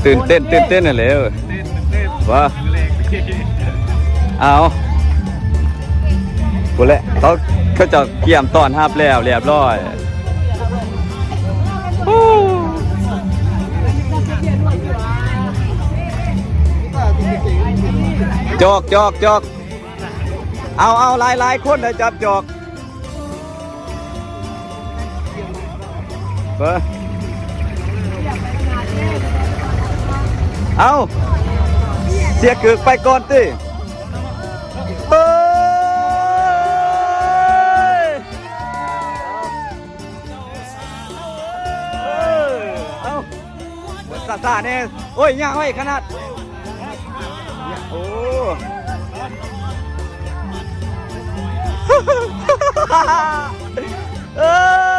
ตื่นเต้นน่ะเลยว่าเอากูแหละเขาจะเกี่ยมตอนฮับแล้วเรียบร้อยจอกเอาหลายคนเลยจับจอกเบ้อเอาเสียกึกไปก่อนติเฮ้ยเอาซาเนี่ยโอ้ยย่างไว้ขนาดโอ้เออ